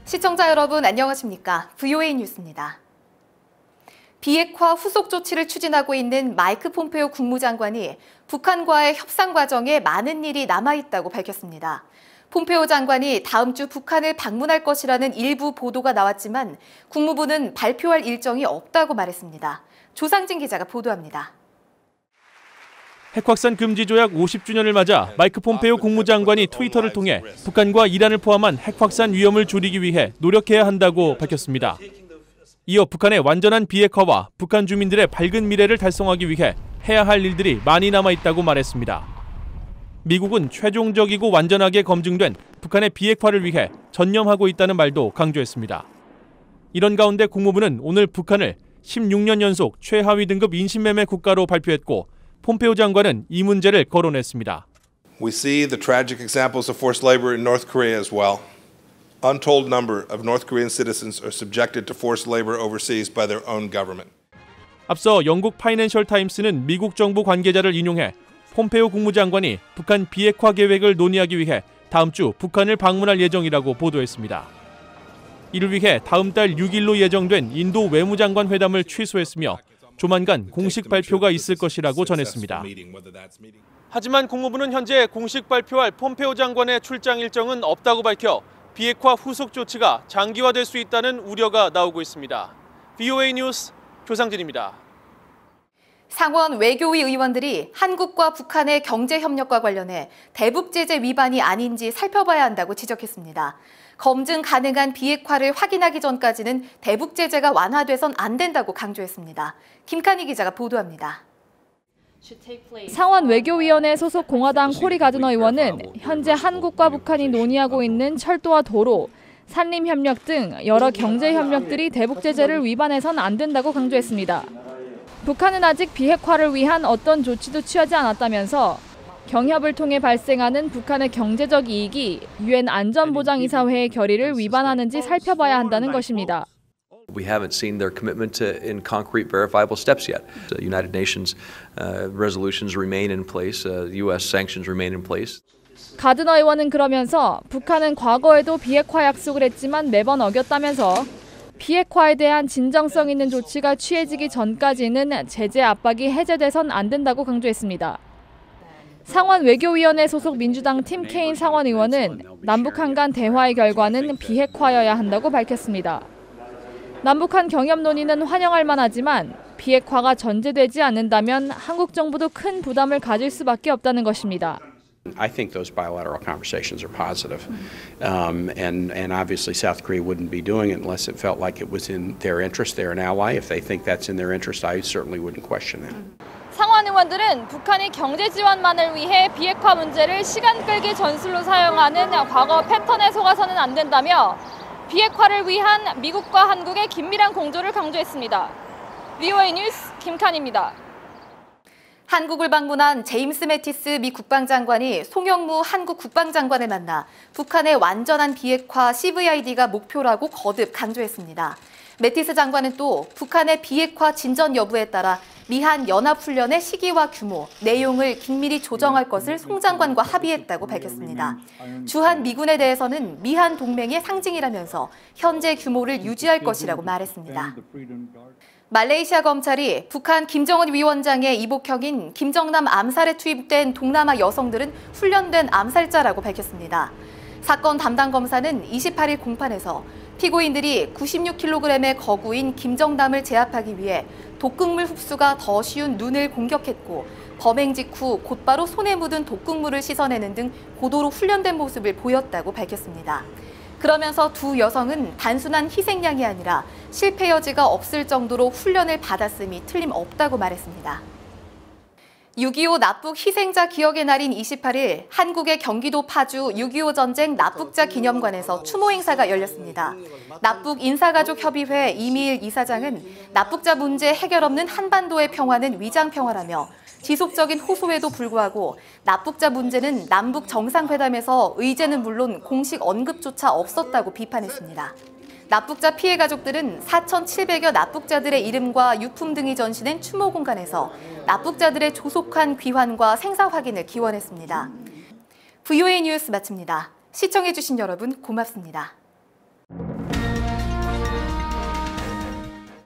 시청자 여러분 안녕하십니까? VOA 뉴스입니다. 비핵화 후속 조치를 추진하고 있는 마이크 폼페오 국무장관이 북한과의 협상 과정에 많은 일이 남아있다고 밝혔습니다. 폼페오 장관이 다음 주 북한을 방문할 것이라는 일부 보도가 나왔지만 국무부는 발표할 일정이 없다고 말했습니다. 조상진 기자가 보도합니다. 핵확산 금지 조약 50주년을 맞아 마이크 폼페오 국무장관이 트위터를 통해 북한과 이란을 포함한 핵확산 위험을 줄이기 위해 노력해야 한다고 밝혔습니다. 이어 북한의 완전한 비핵화와 북한 주민들의 밝은 미래를 달성하기 위해 해야 할 일들이 많이 남아있다고 말했습니다. 미국은 최종적이고 완전하게 검증된 북한의 비핵화를 위해 전념하고 있다는 말도 강조했습니다. 이런 가운데 국무부는 오늘 북한을 16년 연속 최하위 등급 인신매매 국가로 발표했고 폼페오 장관은 이 문제를 거론했습니다. We see the tragic examples of forced labor in North Korea as well. Untold number of North Korean citizens are subjected to forced labor overseas by their own government. 앞서 영국 파이낸셜 타임스는 미국 정부 관계자를 인용해 폼페오 국무장관이 북한 비핵화 계획을 논의하기 위해 다음 주 북한을 방문할 예정이라고 보도했습니다. 이를 위해 다음 달 6일로 예정된 인도 외무장관 회담을 취소했으며 조만간 공식 발표가 있을 것이라고 전했습니다. 하지만 국무부는 현재 공식 발표할 폼페오 장관의 출장 일정은 없다고 밝혀 비핵화 후속 조치가 장기화될 수 있다는 우려가 나오고 있습니다. VOA 뉴스 조상진입니다. 상원 외교위 의원들이 한국과 북한의 경제협력과 관련해 대북 제재 위반이 아닌지 살펴봐야 한다고 지적했습니다. 검증 가능한 비핵화를 확인하기 전까지는 대북 제재가 완화돼선 안 된다고 강조했습니다. 김칸희 기자가 보도합니다. 상원 외교위원회 소속 공화당 코리 가드너 의원은 현재 한국과 북한이 논의하고 있는 철도와 도로, 산림협력 등 여러 경제협력들이 대북 제재를 위반해선 안 된다고 강조했습니다. 북한은 아직 비핵화를 위한 어떤 조치도 취하지 않았다면서 경협을 통해 발생하는 북한의 경제적 이익이 유엔 안전보장이사회의 결의를 위반하는지 살펴봐야 한다는 것입니다. We haven't seen their commitment in concrete, verifiable steps yet. The United Nations resolutions remain in place. U.S. sanctions remain in place. 가드너 의원은 그러면서 북한은 과거에도 비핵화 약속을 했지만 매번 어겼다면서 비핵화에 대한 진정성 있는 조치가 취해지기 전까지는 제재 압박이 해제돼선 안 된다고 강조했습니다. 상원 외교위원회 소속 민주당 팀 케인 상원 의원은 남북한 간 대화의 결과는 비핵화여야 한다고 밝혔습니다. 남북한 경협 논의는 환영할 만하지만 비핵화가 전제되지 않는다면 한국 정부도 큰 부담을 가질 수밖에 없다는 것입니다. I think those bilateral conversations are positive, and obviously South Korea wouldn't be doing it unless it felt like it was in their interest. They're an ally. If they think that's in their interest, I certainly wouldn't question that. 상원 의원들은 북한이 경제 지원만을 위해 비핵화 문제를 시간 끌기 전술로 사용하는 과거 패턴에 속아서는 안 된다며 비핵화를 위한 미국과 한국의 긴밀한 공조를 강조했습니다. VOA 뉴스 김칸희입니다. 한국을 방문한 제임스 매티스 미 국방장관이 송영무 한국 국방장관을 만나 북한의 완전한 비핵화 CVID가 목표라고 거듭 강조했습니다. 매티스 장관은 또 북한의 비핵화 진전 여부에 따라 미한 연합훈련의 시기와 규모, 내용을 긴밀히 조정할 것을 송 장관과 합의했다고 밝혔습니다. 주한 미군에 대해서는 미한 동맹의 상징이라면서 현재 규모를 유지할 것이라고 말했습니다. 말레이시아 검찰이 북한 김정은 위원장의 이복형인 김정남 암살에 투입된 동남아 여성들은 훈련된 암살자라고 밝혔습니다. 사건 담당 검사는 28일 공판에서 피고인들이 96kg의 거구인 김정남을 제압하기 위해 독극물 흡수가 더 쉬운 눈을 공격했고 범행 직후 곧바로 손에 묻은 독극물을 씻어내는 등 고도로 훈련된 모습을 보였다고 밝혔습니다. 그러면서 두 여성은 단순한 희생양이 아니라 실패 여지가 없을 정도로 훈련을 받았음이 틀림없다고 말했습니다. 6.25 납북 희생자 기억의 날인 28일 한국의 경기도 파주 6.25 전쟁 납북자 기념관에서 추모 행사가 열렸습니다. 납북 인사가족협의회 이미일 이사장은 납북자 문제 해결 없는 한반도의 평화는 위장평화라며 지속적인 호소에도 불구하고 납북자 문제는 남북 정상회담에서 의제는 물론 공식 언급조차 없었다고 비판했습니다. 납북자 피해 가족들은 4,700여 납북자들의 이름과 유품 등이 전시된 추모 공간에서 납북자들의 조속한 귀환과 생사 확인을 기원했습니다. VOA 뉴스 마칩니다. 시청해주신 여러분 고맙습니다.